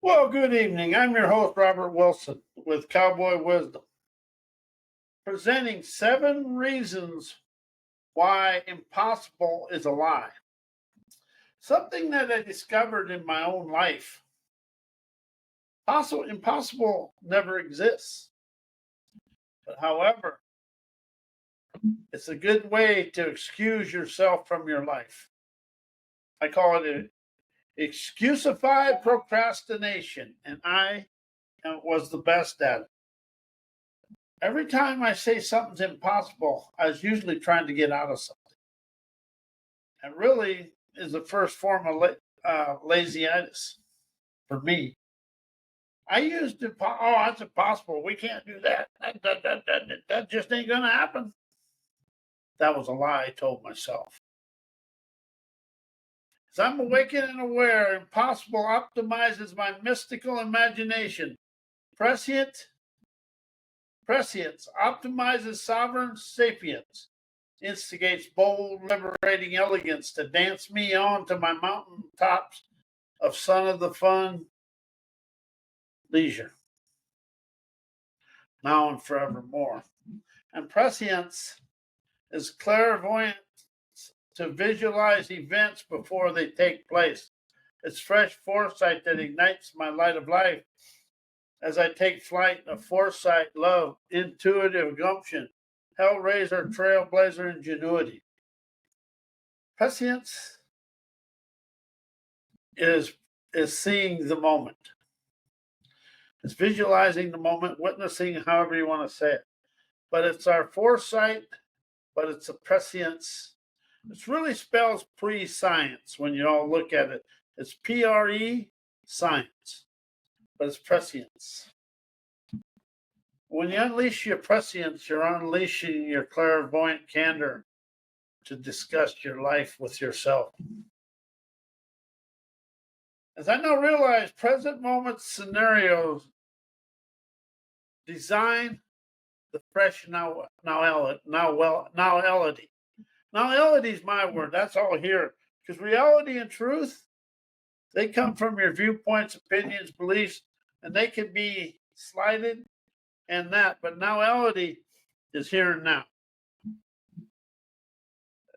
Well, good evening. I'm your host, Robert Wilson, with Cowboy Wisdom, presenting 7 reasons why impossible is a lie. Something that I discovered in my own life. Impossible never exists. But however, it's a good way to excuse yourself from your life. I call it excusified procrastination, and I was the best at it. Every time I say something's impossible, I was usually trying to get out of something. It really is the first form of lazyitis for me. I used to, that's impossible. We can't do that. That just ain't going to happen. That was a lie I told myself. As I'm awakened and aware, impossible optimizes my mystical imagination. Prescience optimizes sovereign sapience, instigates bold, liberating elegance to dance me on to my mountain tops of son of the fun leisure, now and forevermore. And prescience is clairvoyance to visualize events before they take place. It's fresh foresight that ignites my light of life as I take flight of foresight, love, intuitive gumption, hellraiser, trailblazer, ingenuity. Prescience is seeing the moment. It's visualizing the moment, witnessing, however you want to say it. But it's our foresight, but it's a prescience. It really spells pre-science when you all look at it. It's P-R-E, science, but it's prescience. When you unleash your prescience, you're unleashing your clairvoyant candor to discuss your life with yourself. As I now realize, present moment scenarios design the fresh nowelity. Nowelity is my word. That's all here. Because reality and truth, they come from your viewpoints, opinions, beliefs, and they can be slighted and that. But nowelity is here and now.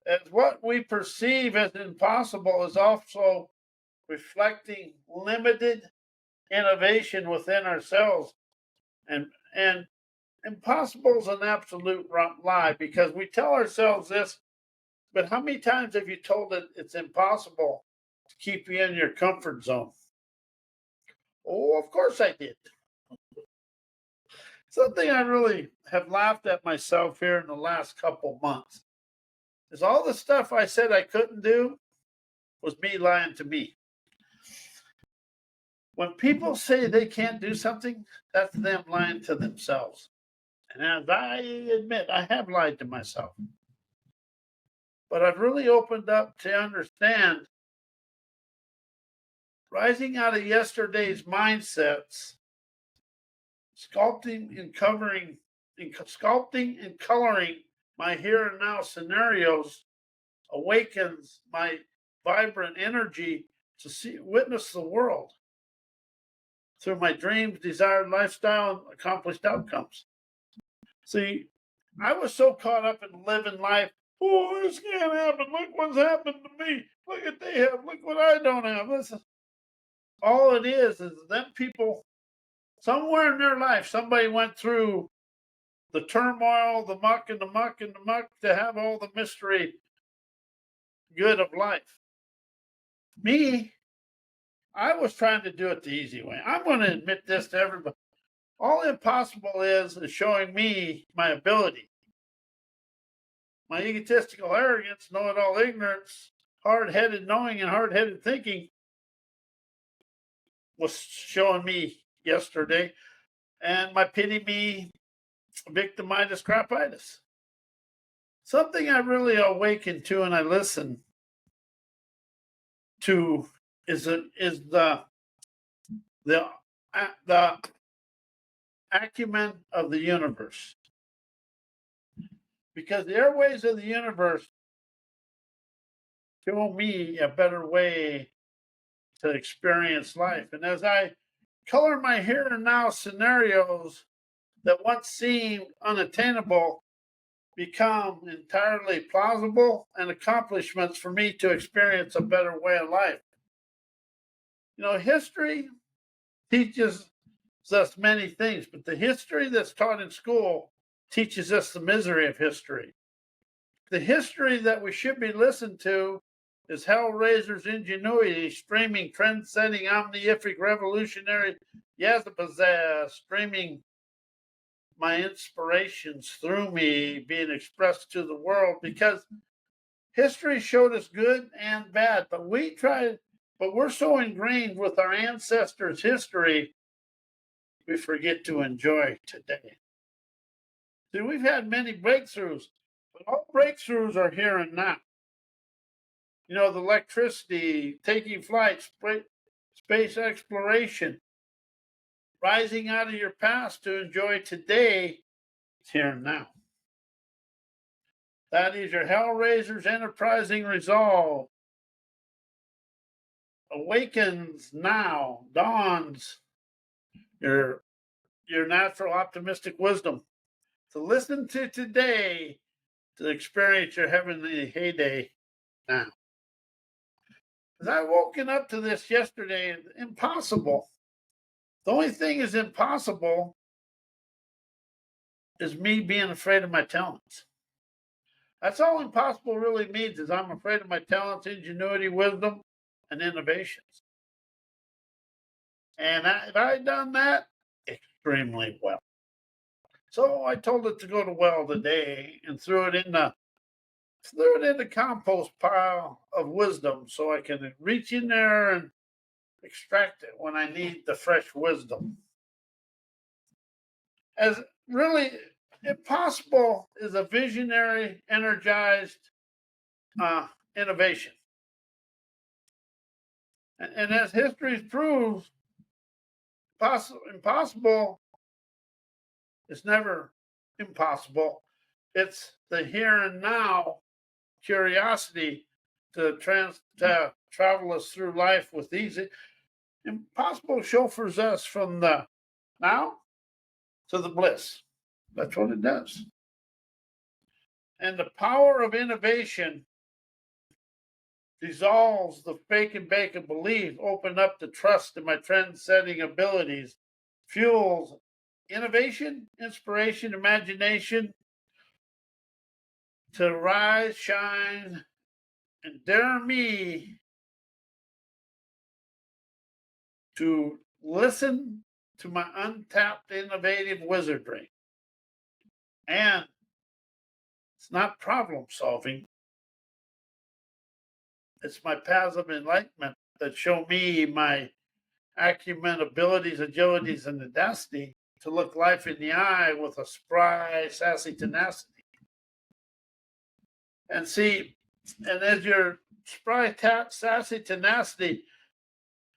As what we perceive as impossible is also reflecting limited innovation within ourselves. And impossible is an absolute lie because we tell ourselves this, but how many times have you told it it's impossible to keep you in your comfort zone? Oh, of course I did. Something I really have laughed at myself here in the last couple months is all the stuff I said I couldn't do was me lying to me. When people say they can't do something, that's them lying to themselves. And as I admit, I have lied to myself. But I've really opened up to understand rising out of yesterday's mindsets, sculpting and coloring my here and now scenarios awakens my vibrant energy to witness the world through my dreams, desired lifestyle, and accomplished outcomes. See, I was so caught up in living life. Oh, this can't happen. Look what's happened to me. Look what they have. Look what I don't have. Listen, all it is them people, somewhere in their life, somebody went through the turmoil, the muck and the muck and the muck to have all the mystery good of life. Me, I was trying to do it the easy way. I'm going to admit this to everybody. All impossible is showing me my ability. My egotistical arrogance, know-it-all ignorance, hard-headed knowing, and hard-headed thinking was showing me yesterday. And my pity-me, victimitis, crapitis. Something I really awakened to and I listen to is the acumen of the universe. Because the airways of the universe show me a better way to experience life. And as I color my here and now scenarios that once seemed unattainable become entirely plausible and accomplishments for me to experience a better way of life. History teaches us many things, but the history that's taught in school teaches us the misery of history. The history that we should be listened to is Hellraiser's ingenuity, streaming, trend-setting, omnific, revolutionary, yazapazaz, streaming my inspirations through me being expressed to the world, because history showed us good and bad, but we're so ingrained with our ancestors' history, we forget to enjoy today. See, we've had many breakthroughs, but all breakthroughs are here and now. The electricity, taking flight, space exploration, rising out of your past to enjoy today, it's here and now. That is your Hellraiser's enterprising resolve. Awakens now, dawns your natural optimistic wisdom to listen to today, to experience your heavenly heyday now. As I woken up to this yesterday, impossible. The only thing is impossible is me being afraid of my talents. That's all impossible really means, is I'm afraid of my talents, ingenuity, wisdom, and innovations. And if I had done that, extremely well. So I told it to go to well today and threw it in the compost pile of wisdom, so I can reach in there and extract it when I need the fresh wisdom. As really impossible is a visionary, energized innovation. And as history proves, impossible is never impossible. It's the here and now curiosity to travel us through life with easy. Impossible chauffeurs us from the now to the bliss. That's what it does. And the power of innovation dissolves the fake and bacon belief, open up the trust in my trend-setting abilities, fuels innovation, inspiration, imagination to rise, shine, and dare me to listen to my untapped innovative wizardry. And it's not problem solving. It's my paths of enlightenment that show me my acumen, abilities, agilities, and audacity to look life in the eye with a spry, sassy tenacity. And see, and as your spry, sassy tenacity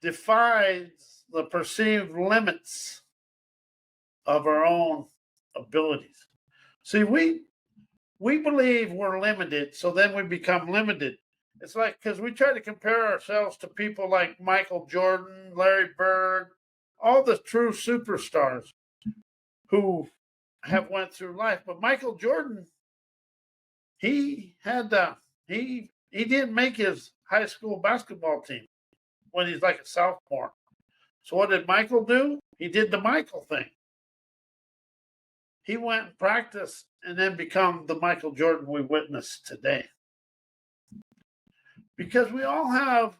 defies the perceived limits of our own abilities. See, we believe we're limited, so then we become limited. It's like, because we try to compare ourselves to people like Michael Jordan, Larry Bird, all the true superstars who have went through life. But Michael Jordan, he didn't make his high school basketball team when he's like a sophomore. So what did Michael do? He did the Michael thing. He went and practiced and then become the Michael Jordan we witness today. Because we all have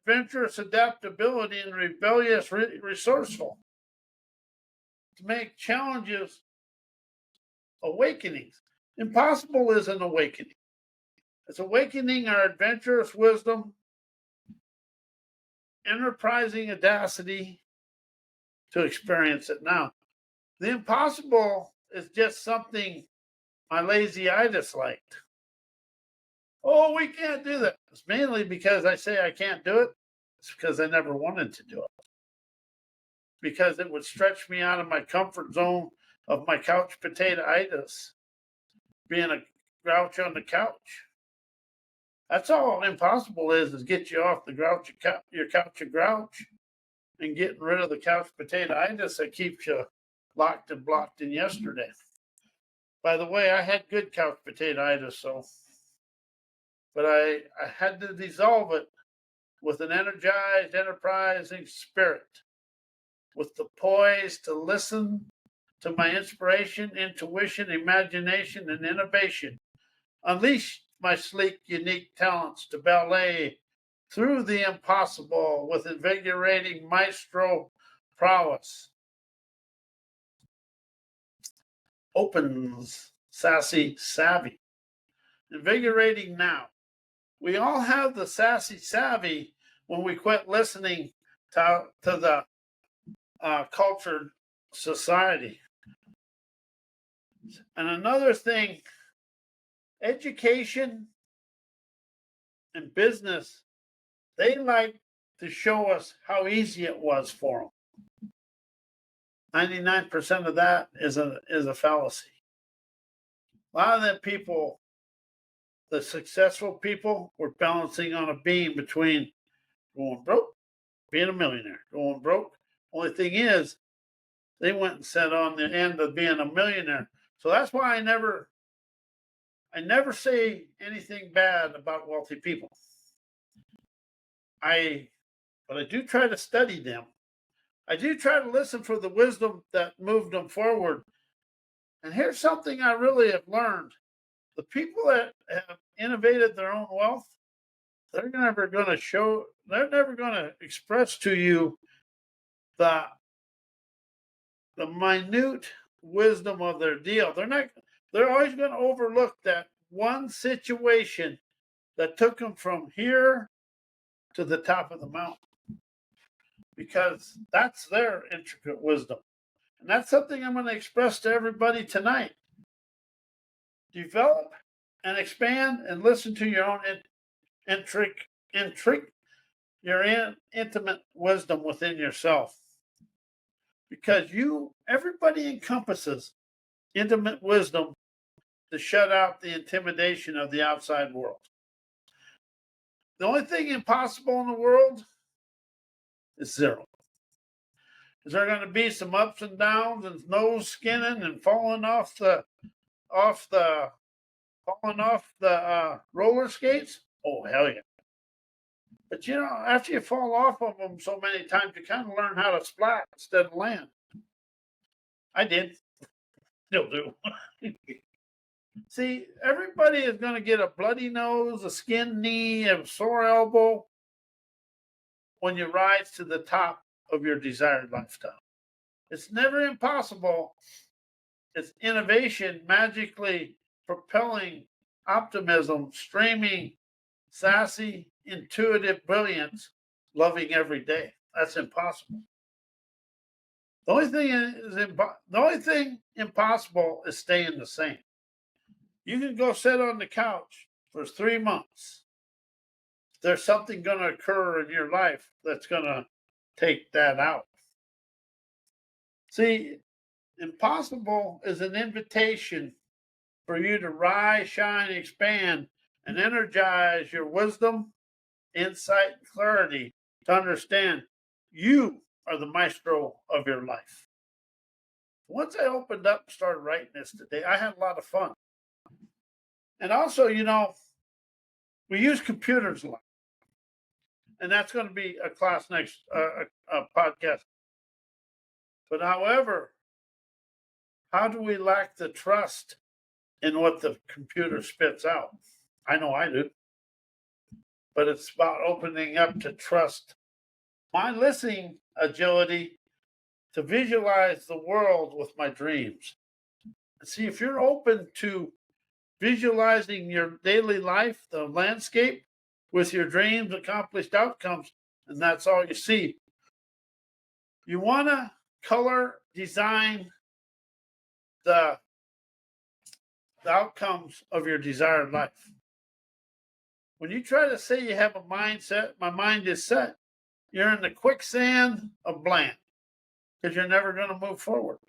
adventurous adaptability and rebellious resourceful to make challenges awakenings. Impossible is an awakening. It's awakening our adventurous wisdom, enterprising audacity to experience it now. The impossible is just something my lazy-itis liked. Oh, we can't do that. It's mainly because I say I can't do it. It's because I never wanted to do it. Because it would stretch me out of my comfort zone of my couch potato-itis, being a grouch on the couch. That's all impossible is get you off the your couch of grouch and getting rid of the couch potatoitis that keeps you locked and blocked in yesterday. By the way, I had good couch potatoitis, but I had to dissolve it with an energized, enterprising spirit, with the poise to listen to my inspiration, intuition, imagination, and innovation. Unleash my sleek, unique talents to ballet through the impossible with invigorating maestro prowess. Opens sassy savvy. Invigorating now. We all have the sassy savvy when we quit listening to the cultured society. And another thing, education and business, they like to show us how easy it was for them. 99% of that is a fallacy. A lot of the people, the successful people, were balancing on a beam between going broke, being a millionaire, going broke. Only thing is, they went and sat on the end of being a millionaire. So that's why I never say anything bad about wealthy people. But I do try to study them. I do try to listen for the wisdom that moved them forward. And here's something I really have learned. The people that have innovated their own wealth, they're never going to express to you the minute wisdom of their deal. They're always going to overlook that one situation that took them from here to the top of the mountain, because that's their intricate wisdom. And that's something I'm going to express to everybody tonight. Develop and expand and listen to your own intimate wisdom within yourself. Because everybody encompasses intimate wisdom to shut out the intimidation of the outside world. The only thing impossible in the world is zero. Is there going to be some ups and downs and nose skinning and falling off the roller skates? Oh, hell yeah. But after you fall off of them so many times, you kind of learn how to splat instead of land. I did. Still do. See, everybody is going to get a bloody nose, a skinned knee, a sore elbow when you rise to the top of your desired lifestyle. It's never impossible. It's innovation magically propelling optimism, streaming, sassy, intuitive brilliance, loving every day. That's impossible. The only thing impossible is staying the same. You can go sit on the couch for 3 months. There's something going to occur in your life that's going to take that out. See, impossible is an invitation for you to rise, shine, expand, and energize your wisdom, insight, and clarity to understand you are the maestro of your life. Once I opened up and started writing this today, I had a lot of fun. And also, we use computers a lot. And that's going to be a class next podcast. But however, how do we lack the trust in what the computer spits out? I know I do. But it's about opening up to trust my listening agility to visualize the world with my dreams. See, if you're open to visualizing your daily life, the landscape, with your dreams, accomplished outcomes, and that's all you see. You want to color design the outcomes of your desired life. When you try to say you have a mindset, my mind is set, you're in the quicksand of bland, because you're never going to move forward.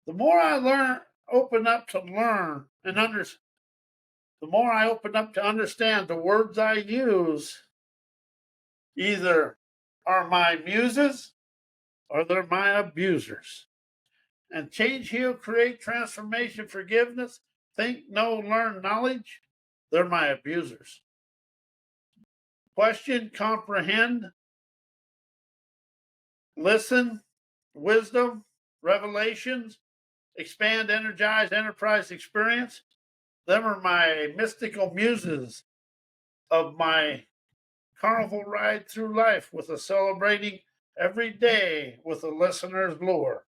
The more I open up to learn and understand, the more I open up to understand the words I use either are my muses or they're my abusers. And change, heal, create, transformation, forgiveness, think, know, learn, knowledge, they're my abusers. Question, comprehend, listen, wisdom, revelations, expand, energize, enterprise, experience, them are my mystical muses of my carnival ride through life with a celebrating every day with a listener's lure.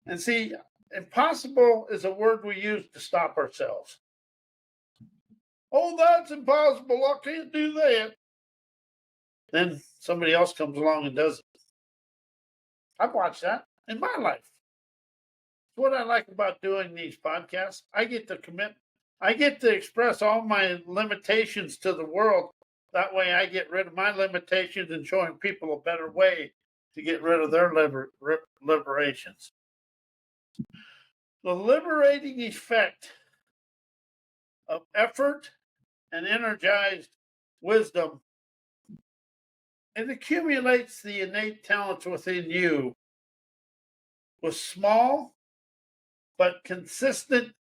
And see, impossible is a word we use to stop ourselves. Oh, that's impossible. I can't do that. Then somebody else comes along and does it. I've watched that in my life. What I like about doing these podcasts, I get to express all my limitations to the world. That way I get rid of my limitations and showing people a better way to get rid of their liberations. The liberating effect of effort and energized wisdom, it accumulates the innate talents within you with small but consistent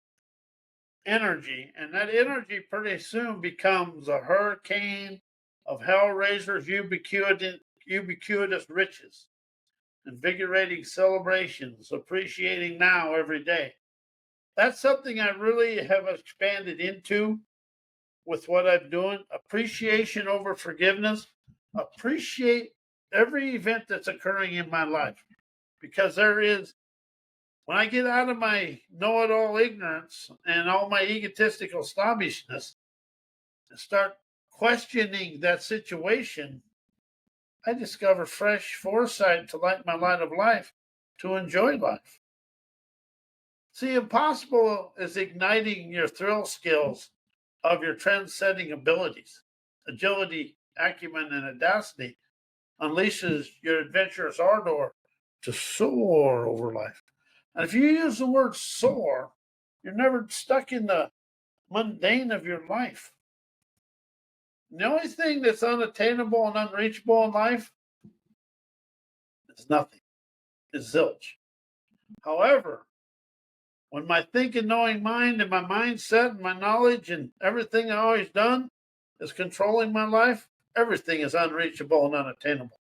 energy. And that energy pretty soon becomes a hurricane of hellraiser's ubiquitous riches, invigorating celebrations, appreciating now every day. That's something I really have expanded into with what I'm doing. Appreciation over forgiveness. Appreciate every event that's occurring in my life, because when I get out of my know-it-all ignorance and all my egotistical snobbishness and start questioning that situation, I discover fresh foresight to light my light of life, to enjoy life. See, impossible is igniting your thrill skills of your trend-setting abilities. Agility, acumen, and audacity unleashes your adventurous ardor to soar over life. And if you use the word soar, you're never stuck in the mundane of your life. The only thing that's unattainable and unreachable in life is nothing, is zilch. However, when my thinking, knowing mind and my mindset and my knowledge and everything I've always done is controlling my life, everything is unreachable and unattainable.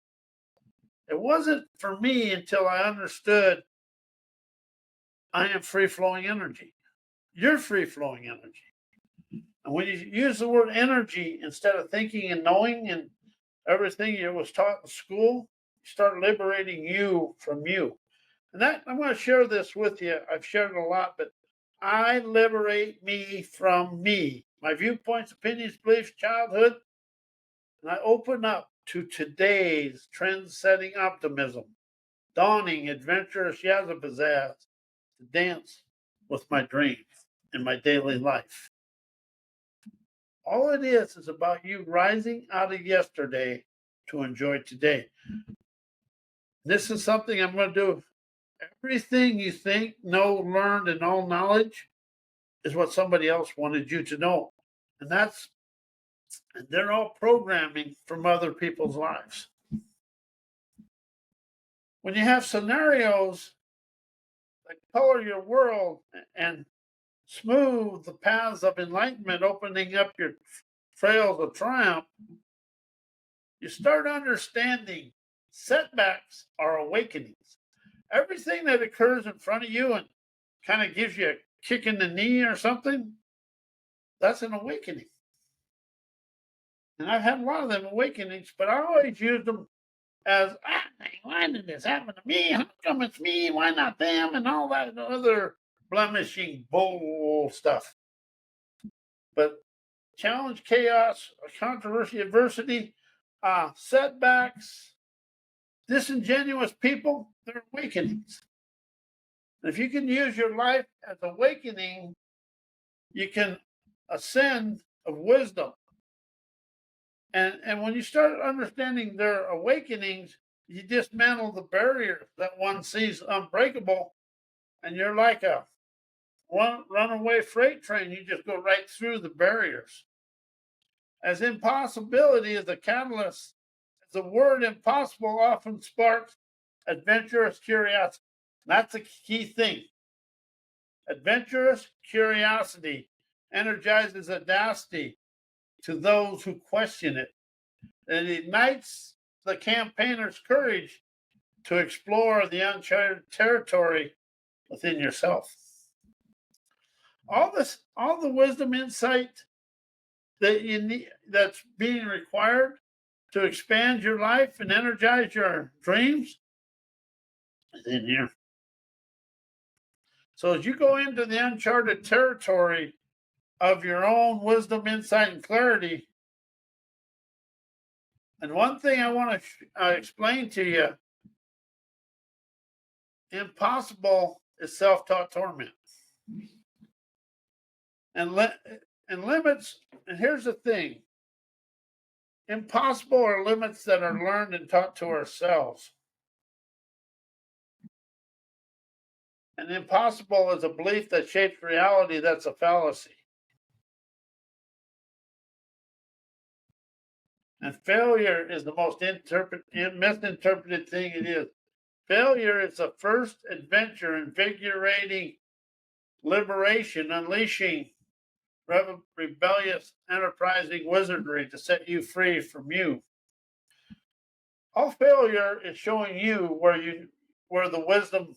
It wasn't for me until I understood I am free-flowing energy. You're free-flowing energy. And when you use the word energy instead of thinking and knowing and everything you was taught in school, you start liberating you from you. And that I'm going to share this with you. I've shared it a lot, but I liberate me from me, my viewpoints, opinions, beliefs, childhood, and I open up to today's trend-setting optimism, dawning adventurous yazapazaz to dance with my dreams in my daily life. All it is about you rising out of yesterday to enjoy today. This is something I'm going to do. Everything you think, know, learned, and all knowledge is what somebody else wanted you to know. And they're all programming from other people's lives. When you have scenarios that color your world and smooth the paths of enlightenment, opening up your trails of triumph, you start understanding setbacks are awakenings. Everything that occurs in front of you and kind of gives you a kick in the knee or something, that's an awakening. And I've had a lot of them awakenings, but I always use them as, why did this happen to me? How come it's me? Why not them? And all that other blemishing bull stuff. But challenge, chaos, controversy, adversity, setbacks, disingenuous people, they're awakenings. And if you can use your life as awakening, you can ascend of wisdom. And when you start understanding their awakenings, you dismantle the barriers that one sees unbreakable, and you're like a runaway freight train. You just go right through the barriers. As impossibility is the catalyst, the word impossible often sparks adventurous curiosity. That's a key thing. Adventurous curiosity energizes audacity to those who question it. It ignites the campaigner's courage to explore the uncharted territory within yourself. All the wisdom, insight that you need, that's being required to expand your life and energize your dreams, is in here. So as you go into the uncharted territory of your own wisdom, insight, and clarity, and one thing I want to explain to you, impossible is self-taught torment. And limits, and here's the thing, impossible are limits that are learned and taught to ourselves. And impossible is a belief that shapes reality that's a fallacy. And failure is the most misinterpreted thing it is. Failure is the first adventure, invigorating liberation, unleashing rebellious, enterprising wizardry to set you free from you. All failure is showing you where the wisdom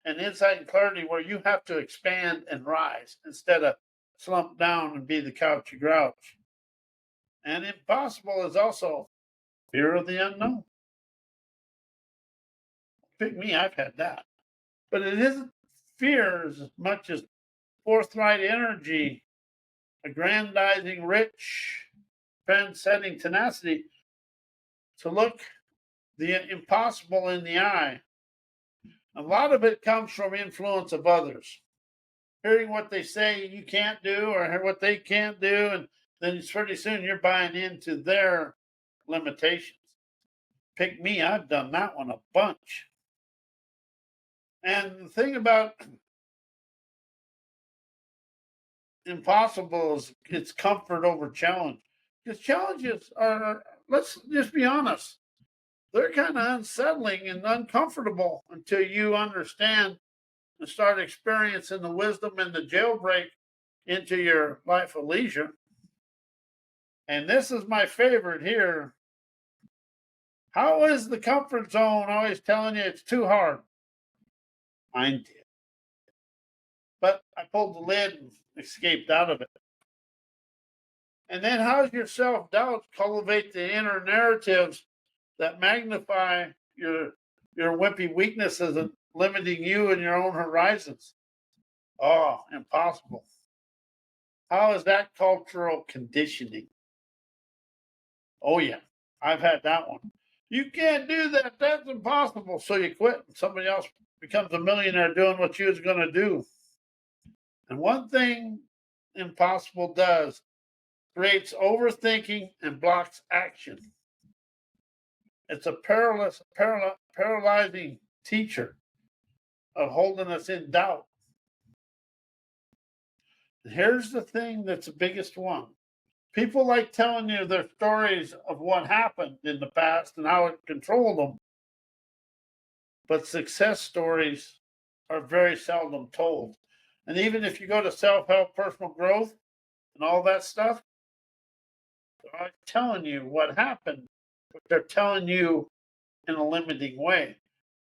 and insight and clarity, where you have to expand and rise instead of slump down and be the couchy grouch. And impossible is also fear of the unknown. Pick me, I've had that. But it isn't fear as much as forthright energy, aggrandizing, rich, transcending tenacity to look the impossible in the eye. A lot of it comes from influence of others. Hearing what they say you can't do or what they can't do, and then pretty soon you're buying into their limitations. Pick me, I've done that one a bunch. And the thing about impossible is it's comfort over challenge. Because challenges are, let's just be honest, they're kind of unsettling and uncomfortable until you understand and start experiencing the wisdom and the jailbreak into your life of leisure. And this is my favorite here. How is the comfort zone always telling you it's too hard? Mine did. But I pulled the lid and escaped out of it. And then how's your self-doubt cultivate the inner narratives that magnify your wimpy weaknesses and limiting you and your own horizons? Oh, impossible. How is that cultural conditioning? Oh, yeah, I've had that one. You can't do that. That's impossible. So you quit and somebody else becomes a millionaire doing what you was going to do. And one thing impossible does, creates overthinking and blocks action. It's a paralyzing teacher of holding us in doubt. And here's the thing that's the biggest one. People like telling you their stories of what happened in the past and how it controlled them. But success stories are very seldom told. And even if you go to self-help, personal growth, and all that stuff, they're not telling you what happened, but they're telling you in a limiting way.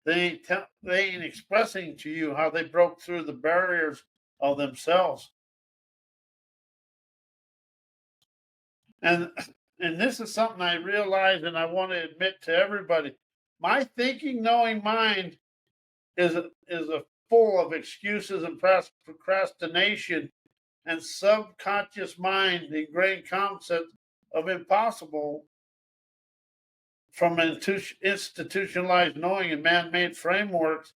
They ain't expressing to you how they broke through the barriers of themselves. And this is something I realize and I want to admit to everybody. My thinking, knowing mind is full of excuses and procrastination and subconscious mind, the ingrained concept of impossible from institutionalized knowing and man-made frameworks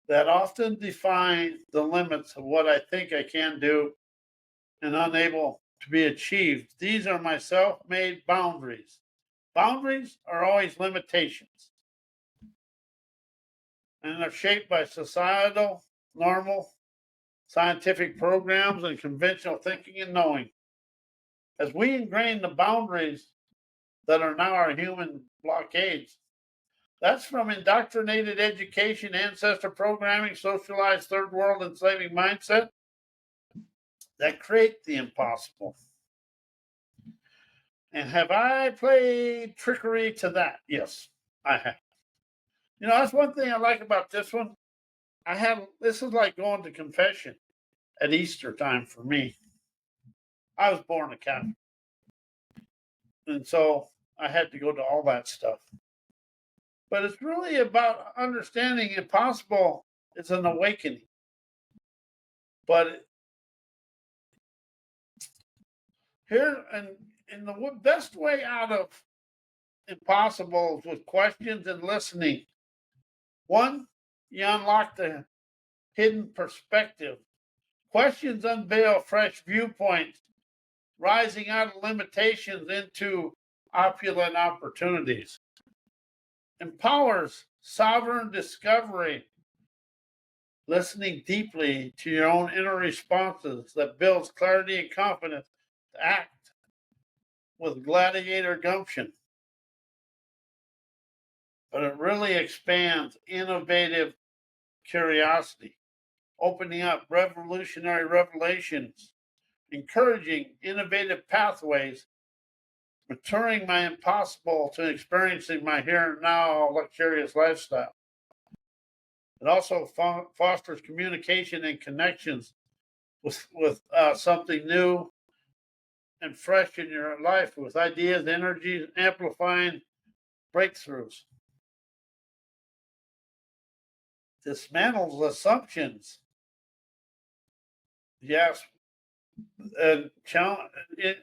that often define the limits of what I think I can do and unable to be achieved. These are my self-made boundaries. Boundaries are always limitations, and they're shaped by societal, normal, scientific programs, and conventional thinking and knowing. As we ingrain the boundaries that are now our human blockades. That's from indoctrinated education, ancestor programming, socialized third world enslaving mindset that create the impossible. And have I played trickery to that? Yes, I have. That's one thing I like about this one. This is like going to confession at Easter time for me. I was born a Catholic. And so I had to go to all that stuff. But it's really about understanding impossible is an awakening. But here, and the best way out of impossible is with questions and listening. One, you unlock the hidden perspective. Questions unveil fresh viewpoints, rising out of limitations into opulent opportunities. Empowers sovereign discovery, listening deeply to your own inner responses that builds clarity and confidence to act with gladiator gumption. But it really expands innovative curiosity, opening up revolutionary revelations, encouraging innovative pathways, maturing my impossible to experiencing my here and now luxurious lifestyle. It also fosters communication and connections with something new and fresh in your life, with ideas, energies, amplifying breakthroughs. Dismantles assumptions. Yes, and it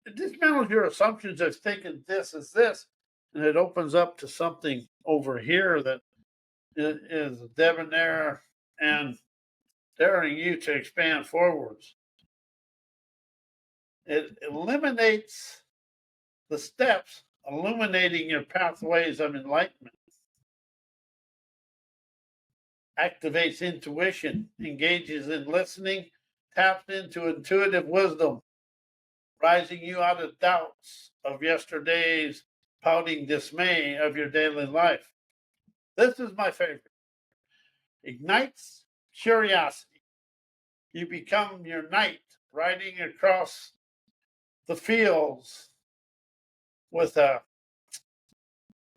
dismantles your assumptions of thinking this is this, and it opens up to something over here that is debonair and daring you to expand forwards. It eliminates the steps, illuminating your pathways of enlightenment. Activates intuition, engages in listening, taps into intuitive wisdom, rising you out of doubts of yesterday's pouting dismay of your daily life. This is my favorite. Ignites curiosity. You become your knight riding across the fields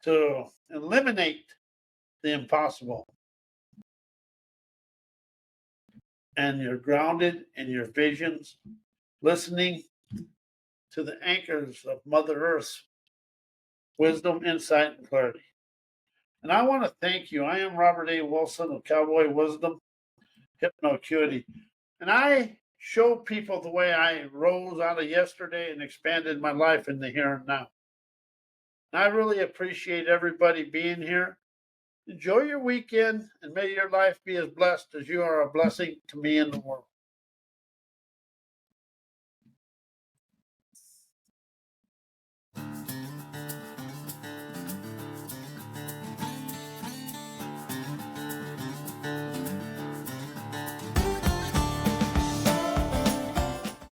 to eliminate the impossible. And you're grounded in your visions, listening to the anchors of Mother Earth's wisdom, insight, and clarity. And I want to thank you. I am Robert A. Wilson of Cowboy Wisdom, Hypnoacuity. And I show people the way I rose out of yesterday and expanded my life in the here and now. And I really appreciate everybody being here. Enjoy your weekend, and may your life be as blessed as you are a blessing to me in the world.